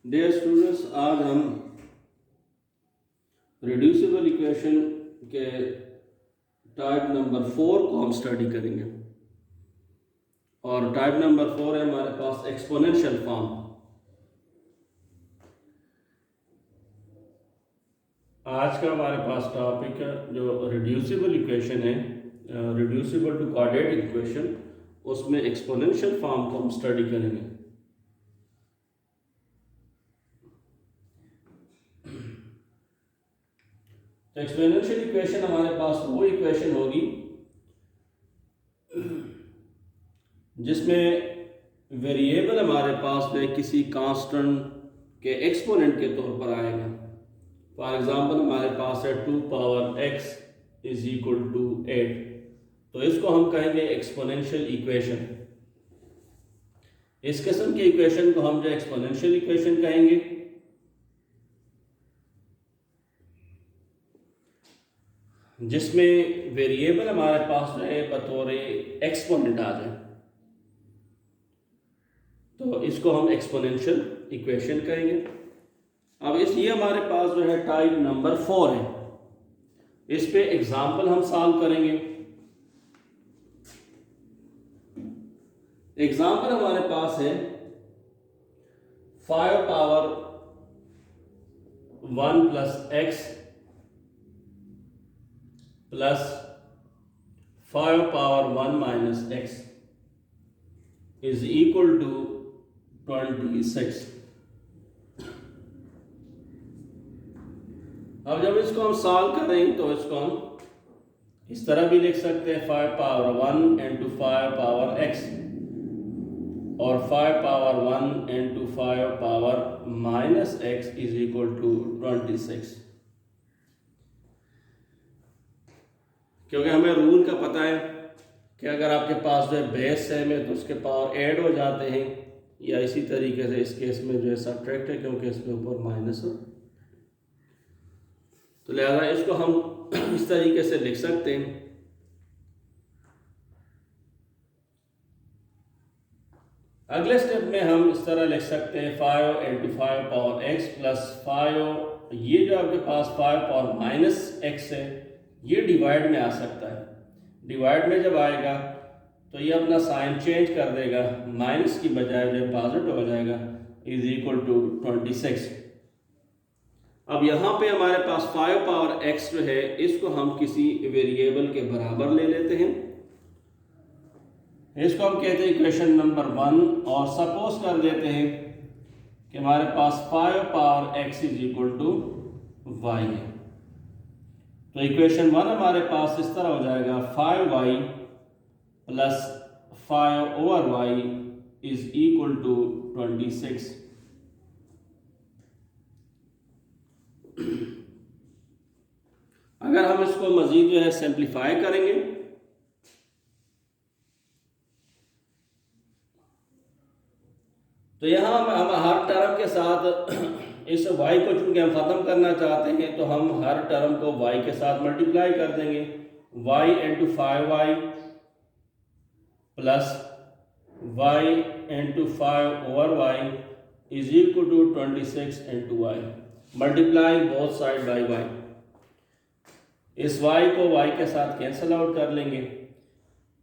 Dear students, आज हम reducible equation के टाइप नंबर 4 को हम स्टडी करेंगे। और टाइप नंबर 4 है हमारे पास एक्सपोनेंशियल फॉर्म। आज का हमारे पास टॉपिक है जो रिड्यूसिबल इक्वेशन है, रिड्यूसिबल टू क्वाड्रेटिक इक्वेशन, उसमें एक्सपोनेंशियल फॉर्म को हम स्टडी करेंगे। तो एक्सपोनेंशियल इक्वेशन हमारे पास वो इक्वेशन होगी जिसमें वेरिएबल हमारे पास में किसी कांस्टेंट के एक्सपोनेंट के तौर पर आएगा। फॉर एग्जांपल हमारे पास है 2 power x is equal to 8, तो इसको हम कहेंगे एक्सपोनेंशियल इक्वेशन। इस किस्म की इक्वेशन को हम जो एक्सपोनेंशियल इक्वेशन कहेंगे। जिसमें वेरिएबल हमारे पास जो है बतौर एक्सपोनेंट आ जाए, तो इसको हम एक्सपोनेंशियल इक्वेशन कहेंगे। अब ये हमारे पास जो है टाइप नंबर 4 है। इस पे एग्जाम्पल हम सॉल्व करेंगे। एग्जाम्पल हमारे पास है 5 power 1 plus x plus 5 power 1 minus x is equal to 26। अब जब इसको हम सॉल्व करें तो इसको हम इस तरह भी लिख सकते हैं 5 पावर 1 इंटू 5 पावर x और 5 power 1 into 5 power minus x is equal to 26। क्योंकि हमें रूल का पता है कि अगर आपके पास जो है बेस सेम है तो उसके पावर ऐड हो जाते हैं, या इसी तरीके से इस केस में जो है सब्ट्रैक्ट है क्योंकि इसके ऊपर माइनस हो। तो लिहाजा इसको हम इस तरीके से लिख सकते हैं। अगले स्टेप में हम इस तरह लिख सकते हैं 5 इंटू 5 पावर x प्लस 5, ये जो आपके पास 5 पावर माइनस x है ये डिवाइड में आ सकता है। डिवाइड में जब आएगा तो ये अपना साइन चेंज कर देगा, माइनस की बजाय जो पॉजिटिव हो जाएगा, इज इक्वल टू 26। अब यहाँ पे हमारे पास 5 पावर x जो है इसको हम किसी वेरिएबल के बराबर ले लेते हैं। इसको हम कहते हैं इक्वेशन नंबर 1, और सपोज कर देते हैं कि हमारे पास 5 power x is equal to y है। तो इक्वेशन 1 हमारे पास इस तरह हो जाएगा 5y plus 5 over y is equal to 26। अगर हम इसको मजीद जो है सिंप्लीफाई करेंगे तो यहाँ हम हर टर्म के साथ इस y को चूंकि हम ख़त्म करना चाहते हैं तो हम हर टर्म को y के साथ मल्टीप्लाई कर देंगे। y into 5y plus y into 5 over y is equal to 26 into y, multiply both side by y। इस y को y के साथ कैंसिल आउट कर लेंगे।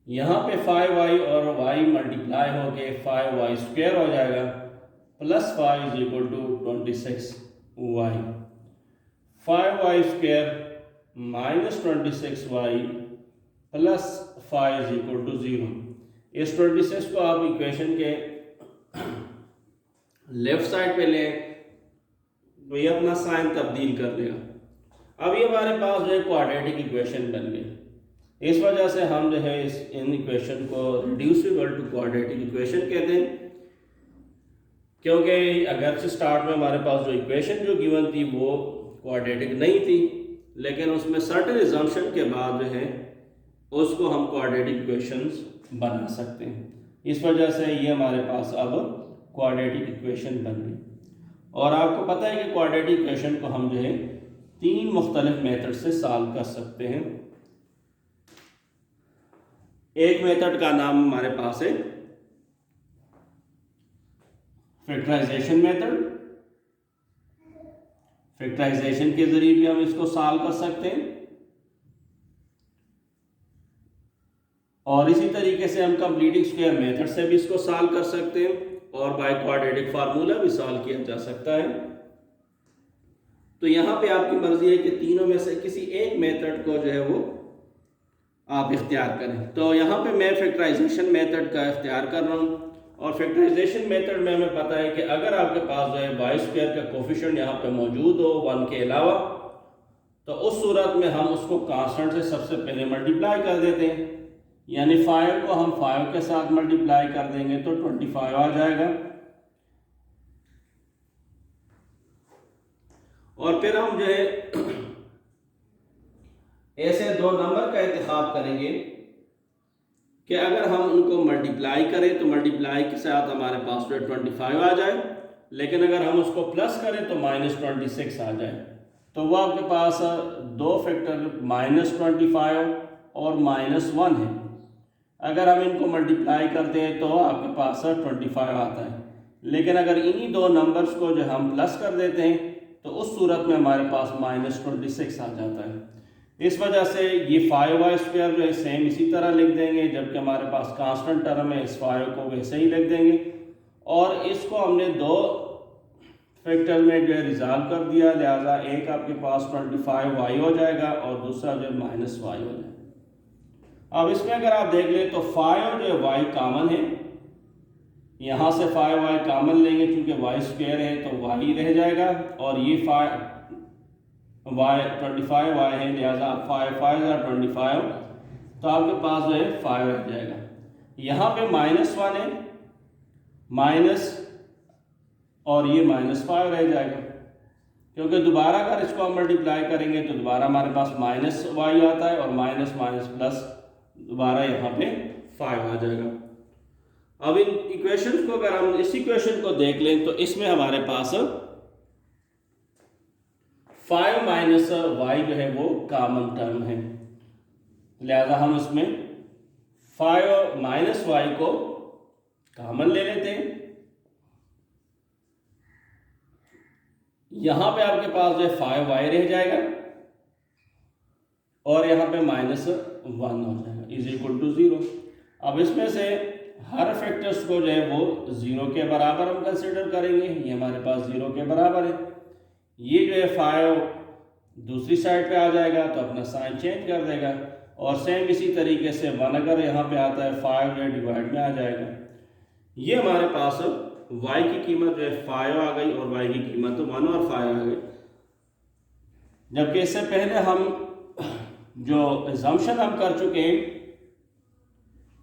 यहाँ पे 5y और y मल्टीप्लाई होके 5y स्क्वायर हो जाएगा plus 5 is equal to 26y। 5y square minus 26y plus 5 is equal to 0। इस 26 को आप इक्वेशन के लेफ्ट साइड पे लें तो ये अपना साइन तब्दील कर देगा। अब ये हमारे पास जो है क्वाड्रेटिक इक्वेशन बन गई। इस वजह से हम जो है इन इक्वेशन को रिड्यूसिबल टू क्वाड्रेटिक इक्वेशन कहते हैं, क्योंकि अगर से स्टार्ट में हमारे पास जो इक्वेशन जो गिवन थी वो क्वाड्रेटिक नहीं थी, लेकिन उसमें सर्टेन अजम्पशन के बाद जो है उसको हम क्वाड्रेटिक इक्वेशंस बना सकते हैं। इस वजह से ये हमारे पास अब क्वाड्रेटिक इक्वेशन बन गई। और आपको पता है कि क्वाड्रेटिक इक्वेशन को हम जो है 3 मुख्तलिफ मेथड से सॉल्व कर सकते हैं। एक मेथड का नाम हमारे पास है फैक्टराइजेशन मेथड, फैक्टराइजेशन के जरिए भी हम इसको सॉल्व कर सकते हैं, और इसी तरीके से हम कंप्लीटिंग स्क्वायर मेथड से भी इसको सॉल्व कर सकते हैं, और बाय क्वाड्रेटिक फार्मूला भी सॉल्व किया जा सकता है। तो यहाँ पे आपकी मर्जी है कि तीनों में से किसी एक मेथड को जो है वो आप इख्तियार करें। तो यहाँ पे मैं फैक्टराइजेशन मेथड का इख्तियार कर रहा हूँ, और फैक्टराइजेशन मेथड में हमें पता है कि अगर आपके पास जो है वाई स्क्वायर का कोफिशिएंट यहाँ पे मौजूद हो 1 के अलावा, तो उस सूरत में हम उसको कांस्टेंट से सबसे पहले मल्टीप्लाई कर देते हैं, यानी 5 को हम 5 के साथ मल्टीप्लाई कर देंगे तो 25 आ जाएगा। और फिर हम जो है ऐसे दो नंबर का इंतखाब करेंगे कि अगर हम उनको मल्टीप्लाई करें तो मल्टीप्लाई के साथ हमारे पास जो 25 आ जाए, लेकिन अगर हम उसको प्लस करें तो -26 आ जाए। तो वो आपके पास दो फैक्टर -25 और -1 है। अगर हम इनको मल्टीप्लाई करते हैं तो आपके पास 25 आता है, लेकिन अगर इन्हीं दो नंबर्स को जो हम प्लस कर देते हैं तो उस सूरत में हमारे पास -26 आ जाता है। इस वजह से ये 5y स्क्वायर जो है सेम इसी तरह लिख देंगे, जबकि हमारे पास कांस्टेंट टर्म है, इस 5 को वैसे ही लिख देंगे, और इसको हमने दो फैक्टर में जो है रिजॉल्व कर दिया, लिहाजा एक आपके पास 25y हो जाएगा और दूसरा जो है -y हो जाएगा। अब इसमें अगर आप देख लें तो 5 और जो है y कॉमन है, यहाँ से 5y कॉमन लेंगे, चूंकि y स्क्वायर है तो y रह जाएगा, और ये 25y है, लिहाजा 5 5 25, तो आपके पास जो है 5 रह जाएगा। यहाँ पे -1 है, माइनस, और ये -5 रह जाएगा, क्योंकि दोबारा अगर इसको हम मल्टीप्लाई करेंगे तो दोबारा हमारे पास -y आता है, और माइनस माइनस प्लस दोबारा यहाँ पे 5 आ जाएगा। अब इन इक्वेशन को अगर हम इस इक्वेशन को देख लें तो इसमें हमारे पास 5 माइनस y जो है वो कॉमन टर्म है, लिहाजा हम इसमें 5 माइनस y को कॉमन ले लेते हैं। यहां पे आपके पास जो है 5y रह जाएगा, और यहाँ पे -1 हो जाएगा इज इक्वल टू 0। अब इसमें से हर फैक्टर्स को जो है वो 0 के बराबर हम कंसिडर करेंगे, ये हमारे पास 0 के बराबर है। ये जो है 5 दूसरी साइड पे आ जाएगा तो अपना साइन चेंज कर देगा, और सेम इसी तरीके से 1 अगर यहाँ पे आता है 5 जो है डिवाइड में आ जाएगा। ये हमारे पास y की कीमत जो है 5 आ गई, और y की कीमत 1 और 5 आ गई। जबकि इससे पहले हम जो अजम्पशन हम कर चुके हैं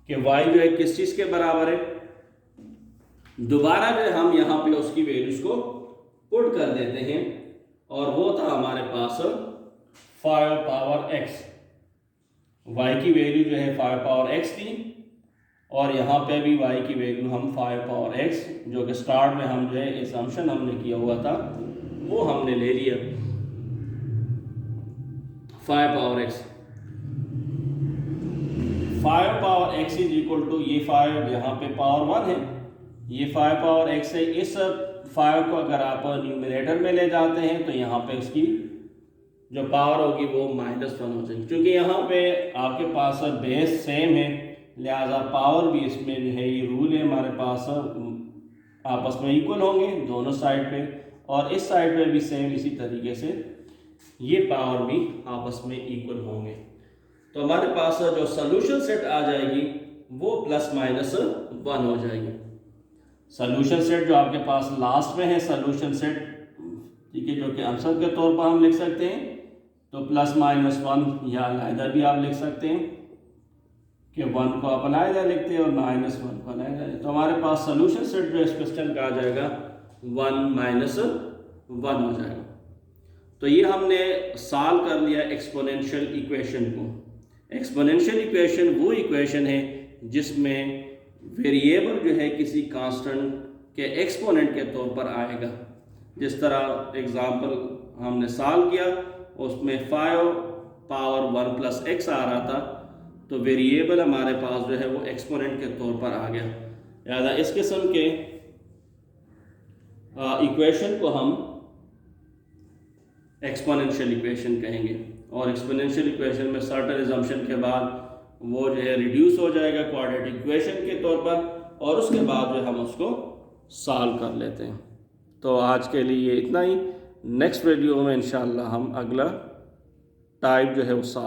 कि y जो है किस चीज़ के बराबर है, दोबारा जो है हम यहाँ पे उसकी वैल्यूज को पुट कर देते हैं, और वो था हमारे पास 5 पावर x। y की वैल्यू जो है 5 पावर x थी, और यहाँ पे भी y की वैल्यू हम 5 पावर x, जो कि स्टार्ट में हम जो है असम्पशन हमने किया हुआ था वो हमने ले लिया 5 power x। 5 power x is equal to ये 5 यहाँ पे पावर 1 है, ये 5 पावर x है। इस 5 को अगर आप न्यूमरेटर में ले जाते हैं तो यहाँ पे इसकी जो पावर होगी वो -1 हो जाएगी, क्योंकि यहाँ पे आपके पास बेस सेम है, लिहाजा पावर भी इसमें जो है ये रूल है हमारे पास आपस में इक्वल होंगे दोनों साइड पे, और इस साइड पे भी सेम इसी तरीके से ये पावर भी आपस में इक्वल होंगे। तो हमारे पास जो सोल्यूशन सेट आ जाएगी वो ±1 हो जाएगी। सोल्यूशन सेट जो आपके पास लास्ट में है सोल्यूशन सेट, ठीक है, जो कि आंसर के तौर पर हम लिख सकते हैं, तो ±1 या अलहदा भी आप लिख सकते हैं कि 1 को आप अलहदा लिखते हैं और -1 को अलहदा। तो हमारे पास सोल्यूशन सेट जो इस क्वेश्चन का आ जाएगा 1 - 1 हो जाएगा। तो ये हमने सॉल्व कर लिया एक्सपोनेंशियल इक्वेशन को। एक्सपोनेंशियल इक्वेशन वो इक्वेशन है जिसमें वेरिएबल जो है किसी कांस्टेंट के एक्सपोनेंट के तौर पर आएगा। जिस तरह एग्जांपल हमने सॉल्व किया उसमें 5 पावर 1 + x आ रहा था, तो वेरिएबल हमारे पास जो है वो एक्सपोनेंट के तौर पर आ गया। लिहाजा इस किस्म के इक्वेशन को हम एक्सपोनेंशियल इक्वेशन कहेंगे। और एक्सपोनेंशियल इक्वेशन में सर्टेन अजम्पशन के बाद वो जो है रिड्यूस हो जाएगा क्वाड्रेटिक इक्वेशन के तौर पर, और उसके बाद जो हम उसको सॉल्व कर लेते हैं। तो आज के लिए इतना ही। नेक्स्ट वीडियो में इंशाल्लाह हम अगला टाइप जो है वो सॉल्व